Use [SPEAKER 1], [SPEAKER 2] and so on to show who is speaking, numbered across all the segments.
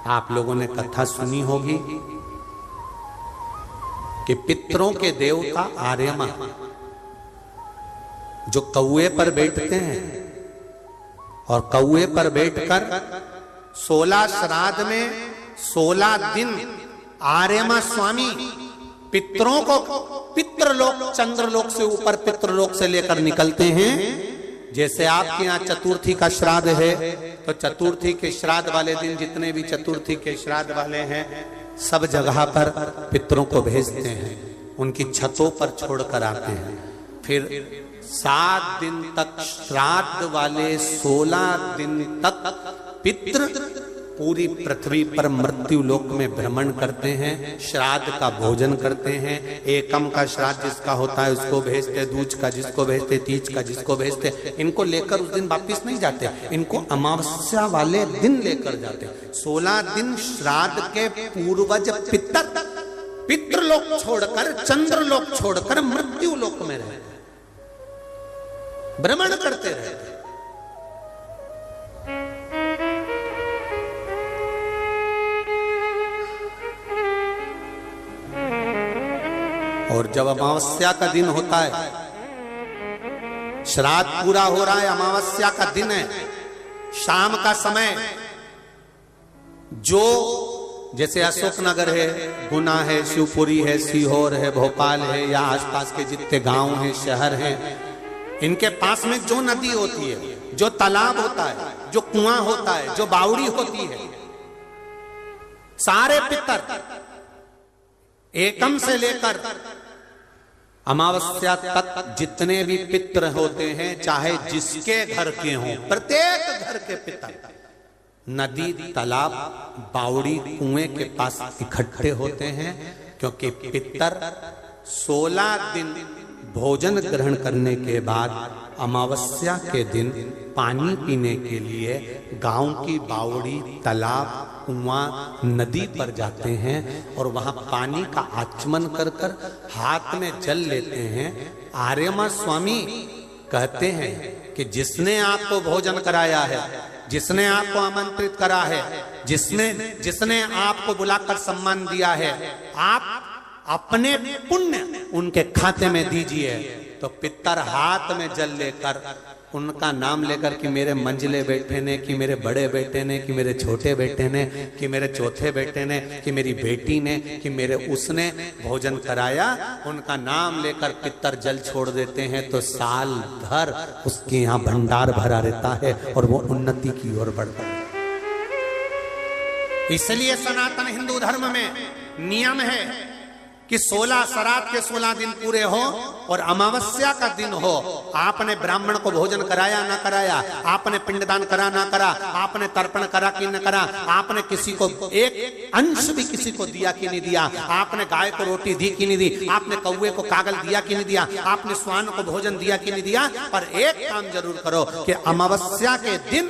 [SPEAKER 1] आप लोगों ने कथा सुनी होगी कि पितरों के देवता आर्यमा जो कौए पर बैठते हैं और कौए पर बैठकर 16 श्राद्ध में 16 दिन आर्यमा स्वामी पितरों को पितृलोक चंद्रलोक से ऊपर पितृलोक से लेकर निकलते हैं। जैसे आपके यहाँ चतुर्थी का श्राद्ध है तो चतुर्थी के श्राद्ध वाले दिन जितने भी चतुर्थी के श्राद्ध वाले हैं सब जगह पर पितरों को भेजते हैं, उनकी छतों पर छोड़कर आते हैं। फिर 7 दिन तक श्राद्ध वाले 16 दिन तक पितृ पूरी पृथ्वी पर मृत्यु लोक में भ्रमण करते हैं, श्राद्ध का भोजन करते हैं। एकम का श्राद्ध जिसका होता है उसको भेजते, दूज का जिसको भेजते, तीज का जिसको भेजते। इनको लेकर उस दिन वापिस नहीं जाते, इनको अमावस्या वाले दिन लेकर जाते। 16 दिन श्राद्ध के पूर्वज पितृलोक छोड़कर चंद्रलोक छोड़कर मृत्यु लोक में रहते, भ्रमण करते रहते। और जब अमावस्या का दिन होता है, श्राद्ध पूरा हो रहा है, अमावस्या का दिन है, शाम का समय, जो जैसे अशोकनगर है, गुना है, शिवपुरी है, सीहोर है, भोपाल है या आसपास के जितने गांव हैं, शहर हैं, इनके पास में जो नदी होती है, जो तालाब होता है, जो कुआं होता है, जो बावड़ी होती है, सारे पितर एकम से लेकर अमावस्या तक जितने भी पितर होते हैं, चाहे जिसके घर के हों, प्रत्येक घर के पितर नदी, तालाब, बावड़ी, कुएं के पास इकट्ठे होते हैं। क्योंकि पितर 16 दिन भोजन ग्रहण करने के बाद अमावस्या के दिन पानी पीने के लिए गांव की बावड़ी, तालाब, कुआं, नदी पर जाते हैं और वहां पानी का आचमन कर कर हाथ में जल लेते हैं। आर्यमा स्वामी कहते हैं कि जिसने आपको भोजन कराया है, जिसने आपको आमंत्रित करा है, जिसने आपको बुलाकर सम्मान दिया है, आप अपने पुण्य उनके खाते में दीजिए। तो पितर हाथ में जल लेकर उनका नाम लेकर कि मेरे मंझले बेटे ने, कि मेरे बड़े बेटे ने, कि मेरे छोटे बेटे ने, कि मेरे चौथे बेटे ने, कि मेरी बेटी ने, कि मेरे उसने भोजन कराया, उनका नाम लेकर पितर जल छोड़ देते हैं। तो साल भर उसके यहाँ भंडार भरा रहता है और वो उन्नति की ओर बढ़ता है। इसलिए सनातन हिंदू धर्म में नियम है कि 16 श्राद्ध के 16 दिन पूरे हो और अमावस्या का दिन हो, आपने ब्राह्मण को भोजन कराया ना कराया, आपने पिंडदान करा ना करा, आपने तर्पण करा कि न करा, आपने किसी को एक अंश भी किसी को दिया कि नहीं दिया, आपने गाय को रोटी दी कि नहीं दी, आपने कौवे को कागल दिया कि नहीं दिया, आपने स्वान को भोजन दिया कि नहीं दिया। पर एक काम जरूर करो कि अमावस्या के दिन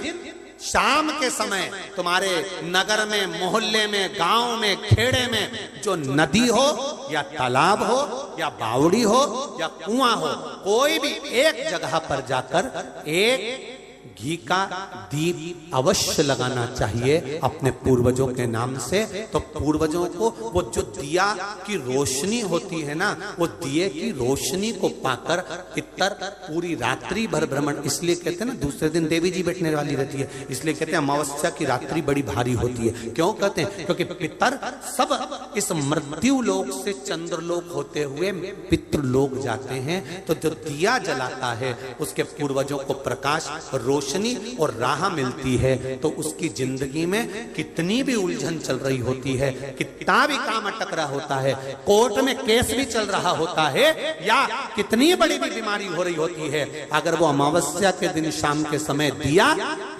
[SPEAKER 1] शाम के समय तुम्हारे नगर में, मोहल्ले में, गांव में, खेड़े में जो नदी हो या तालाब हो या बावड़ी हो या कुआं हो, कोई भी एक जगह पर जाकर एक घी का दीप अवश्य लगाना चाहिए अपने पूर्वजों के नाम से। तो पूर्वजों को वो जो दिया की रोशनी होती है ना, वो दिए की रोशनी को पाकर पितर पूरी रात्रि भर भ्रमण, इसलिए कहते हैं ना दूसरे दिन देवी जी बैठने वाली रहती है, इसलिए कहते हैं अमावस्या की रात्रि बड़ी भारी होती है। क्यों कहते हैं? क्योंकि पितर सब इस मृत्यु लोक से चंद्रलोक होते हुए पितृलोक जाते हैं। तो जो दिया जलाता है उसके पूर्वजों को प्रकाश, रोशनी और राह मिलती है। तो उसकी जिंदगी में कितनी भी उलझन चल रही होती है, कितना भी काम अटक रहा होता है, कोर्ट में केस भी चल रहा होता है, या कितनी बड़ी भी बीमारी हो रही होती है, अगर वो अमावस्या के दिन शाम के समय दिया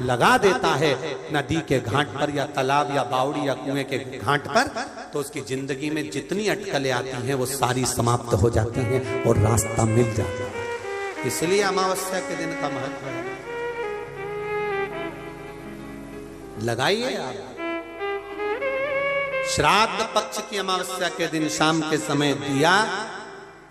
[SPEAKER 1] लगा देता है नदी के घाट पर या तालाब या बावड़ी या कुएं के घाट पर, तो उसकी जिंदगी में जितनी अटकलें आती हैं वो सारी समाप्त हो जाती हैं और रास्ता मिल जाता है। इसलिए अमावस्या के दिन का महत्व है। लगाइए आप। श्राद्ध पक्ष की अमावस्या के दिन शाम के समय दिया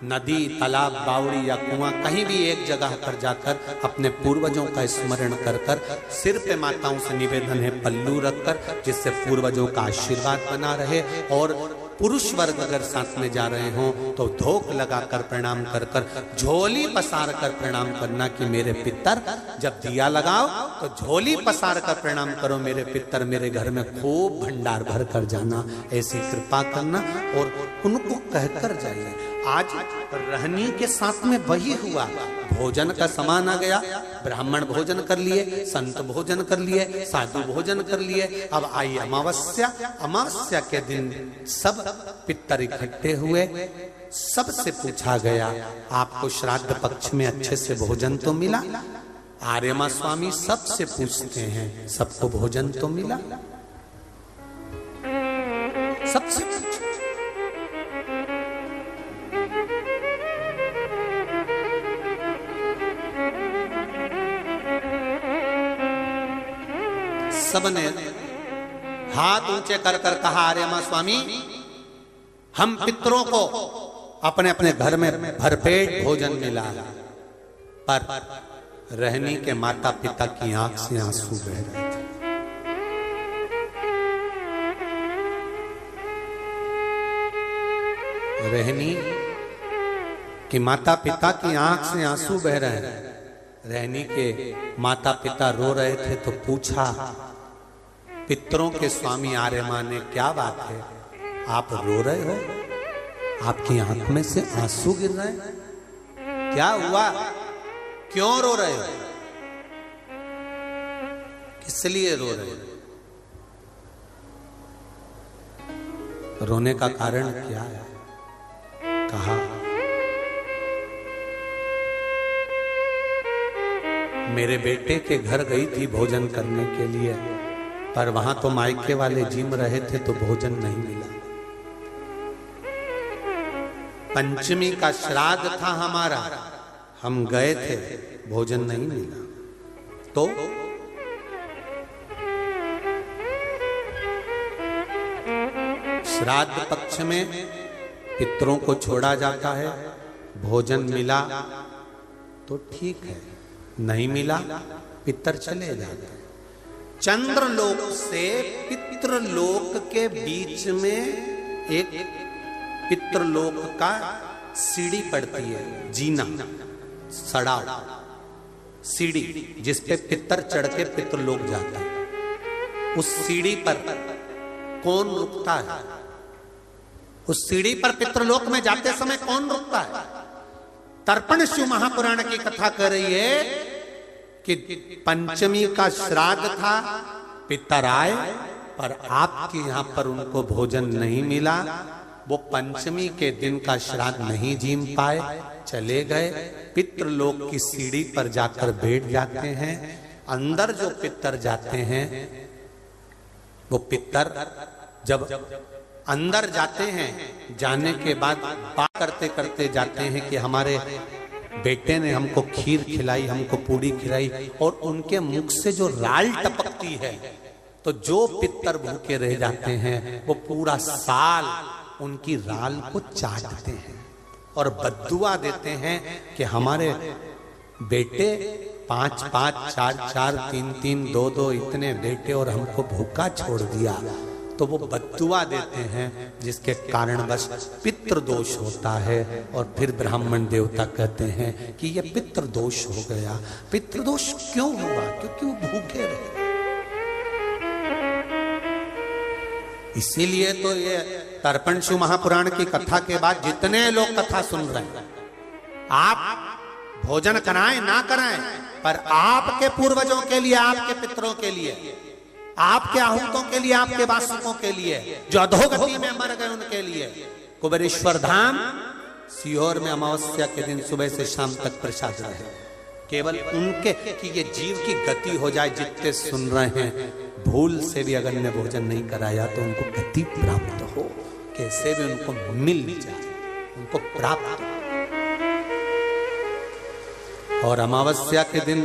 [SPEAKER 1] नदी, तालाब, बावड़ी या कुआं कहीं भी एक जगह पर जाकर अपने पूर्वजों का स्मरण कर कर सिर पे माताओं से निवेदन है पल्लू रखकर, जिससे पूर्वजों का आशीर्वाद बना रहे। और पुरुष वर्ग अगर साथ में जा रहे हों तो धोख लगाकर प्रणाम कर कर, झोली पसार कर प्रणाम करना कि मेरे पितर, जब दिया लगाओ तो झोली पसार कर प्रणाम करो, मेरे पितर मेरे घर में खूब भंडार भर कर जाना, ऐसी कृपा करना और उनको कहकर जाइए। आज रहनी के साथ में वही हुआ। भोजन का सामान आ गया, ब्राह्मण भोजन कर लिए, संत भोजन कर लिए, साधु भोजन कर लिए। अब आई अमावस्या, अमावस्या के दिन सब पितर इकट्ठे हुए। सबसे पूछा गया आपको श्राद्ध पक्ष में अच्छे से भोजन तो मिला? आर्यमा स्वामी सबसे पूछते हैं, सबको भोजन तो मिला? सबसे सबने हाथ ऊंचे कर कर कहा, आर्यमा स्वामी हम पितरों को अपने अपने घर में भरपेट भोजन मिला, पर रहनी के माता पिता की आंख से आंसू बह रहे थे। रहनी कि माता पिता की आंख से आंसू बह रहे हैं। रहनी के माता पिता रो रहे थे तो पूछा, पितरों के स्वामी आर्यमा ने, क्या बात है आप रो रहे हो? आपकी आंख में से आंसू गिर रहे हैं, क्या हुआ? क्यों रो रहे हो? किस लिए रो रहे हो? रोने का कारण क्या है? कहा, मेरे बेटे के घर गई थी भोजन करने के लिए, पर वहां तो मायके वाले जिम रहे थे तो भोजन नहीं मिला। पंचमी का श्राद्ध था हमारा, हम गए थे, भोजन नहीं मिला। तो श्राद्ध पक्ष में पितरों को छोड़ा जाता है, भोजन मिला तो ठीक है, नहीं मिला पितर चले जाते हैं। चंद्रलोक से पितृलोक के बीच में एक पितृलोक का सीढ़ी पड़ती है, जीना, सड़ाव, सीढ़ी जिस पे पितर चढ़ के पितृलोक जाता है। उस सीढ़ी पर कौन रुकता है? उस सीढ़ी पर पितृलोक में जाते समय कौन रुकता है? तर्पण शिव महापुराण की कथा कर रही है कि पंचमी का श्राद्ध था, पितर आए पर आपके यहां पर उनको भोजन नहीं मिला, वो पंचमी के दिन का श्राद्ध नहीं जीम पाए, चले गए। पितृलोक की सीढ़ी पर जाकर बैठ जाते हैं। अंदर जो पितर जाते हैं, वो पितर जब अंदर जाते हैं, जाने के बाद बात करते करते जाते हैं कि हमारे बेटे ने हमको खीर खिलाई, हमको पूड़ी खिलाई, और उनके मुख से जो राल टपकती है, तो जो पितर भूखे रह जाते हैं वो पूरा साल उनकी राल को चाटते हैं और बद्दुआ देते हैं कि हमारे बेटे 5-5, 4-4, 3-3, 2-2 इतने बेटे और हमको भूखा छोड़ दिया। तो वो बद्दुआ देते हैं, जिसके कारण बस पितृदोष होता है। और फिर ब्राह्मण देवता कहते हैं कि ये पितृदोष हो गया। पितृदोष क्यों हुआ? क्योंकि वो भूखे रहे। इसीलिए तो ये तर्पण शिव महापुराण की कथा के बाद जितने लोग कथा सुन रहे हैं, आप भोजन कराएं ना कराएं, पर आपके पूर्वजों के लिए, आपके पितरों के लिए, आपके आहूतों के लिए, आपके वासुकों के लिए, जो अधोगति में मर गए उनके लिए, कुबेरेश्वर धाम सीहोर में अमावस्या के दिन सुबह से शाम तक प्रसाद रहे। केवल उनके कि ये जीव की गति हो जाए। जितने सुन रहे हैं, भूल से भी अगर ने भोजन नहीं कराया तो उनको गति प्राप्त हो, कैसे भी उनको मिल जाए, उनको प्राप्त हो। और अमावस्या के दिन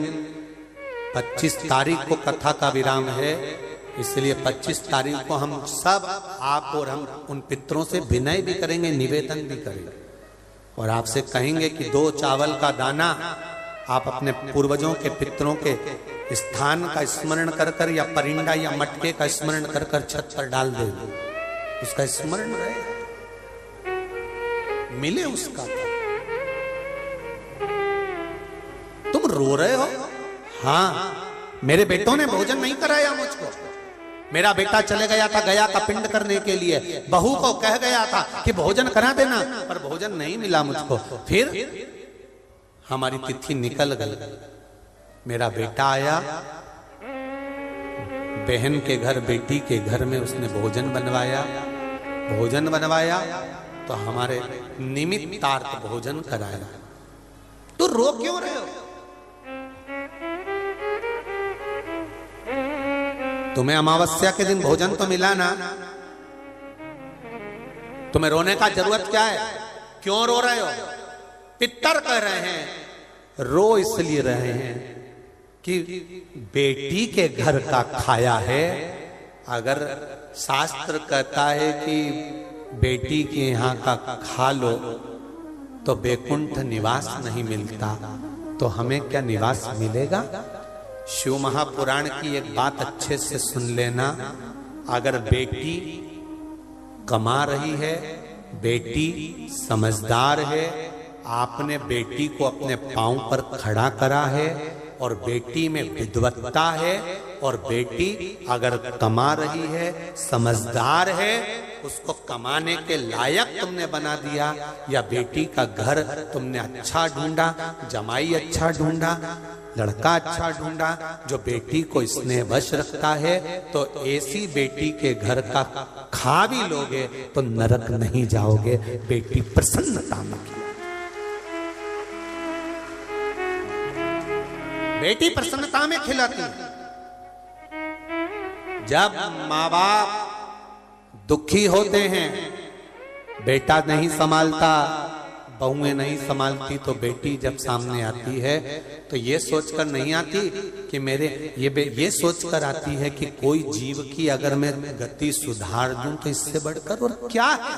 [SPEAKER 1] 25 तारीख को कथा का विराम है, इसलिए 25 तारीख को हम सब, आप और हम, उन पितरों से विनय भी करेंगे, निवेदन भी करेंगे और आपसे कहेंगे कि 2 चावल का दाना आप अपने पूर्वजों के पितरों के स्थान का स्मरण कर कर या परिंदा या मटके का स्मरण कर कर छत पर डाल दे, उसका स्मरण रहे, मिले उसका। तुम रो रहे हो? हाँ, मेरे बेटों ने भोजन नहीं कराया मुझको। मेरा बेटा चले गया था गया का पिंड करने के लिए, बहू को कह गया था कि भोजन करा देना, पर भोजन नहीं मिला मुझको। फिर हमारी तिथि निकल गई, मेरा बेटा आया, बहन के घर बेटी के घर में उसने भोजन बनवाया तो हमारे निमित्तार्थ भोजन कराया। तो रो क्यों रहे हो? तुम्हें अमावस्या के दिन भोजन तो मिला ना, तुम्हें रोने का जरूरत क्या है? क्यों रो रहे हो? पितर कह रहे हैं, रो इसलिए रहे हैं कि बेटी के घर का खाया है। अगर शास्त्र कहता है कि बेटी के यहाँ का खा लो तो बैकुंठ निवास नहीं मिलता, तो हमें क्या निवास मिलेगा? शिव महापुराण की एक बात अच्छे से सुन लेना, अगर बेटी कमा रही है, बेटी समझदार है, आपने बेटी को अपने पांव पर खड़ा करा है और बेटी में विद्वत्ता है, और बेटी अगर कमा रही है, समझदार है, उसको कमाने के लायक तुमने बना दिया, या बेटी का घर तुमने अच्छा ढूंढा, जमाई अच्छा ढूंढा, लड़का अच्छा ढूंढा जो बेटी को स्नेह वश रखता है, तो ऐसी बेटी के घर का खा भी लोगे तो नरक नहीं जाओगे। बेटी प्रसन्नता में किया, बेटी प्रसन्नता में खिलाती। जब माँ बाप दुखी होते हैं, बेटा नहीं संभालता, बहुएं नहीं संभालती, तो बेटी जब सामने आती है तो ये सोचकर नहीं आती कि ये सोचकर आती है कि कोई जीव की अगर मैं गति सुधार दूं तो इससे बढ़कर और क्या है।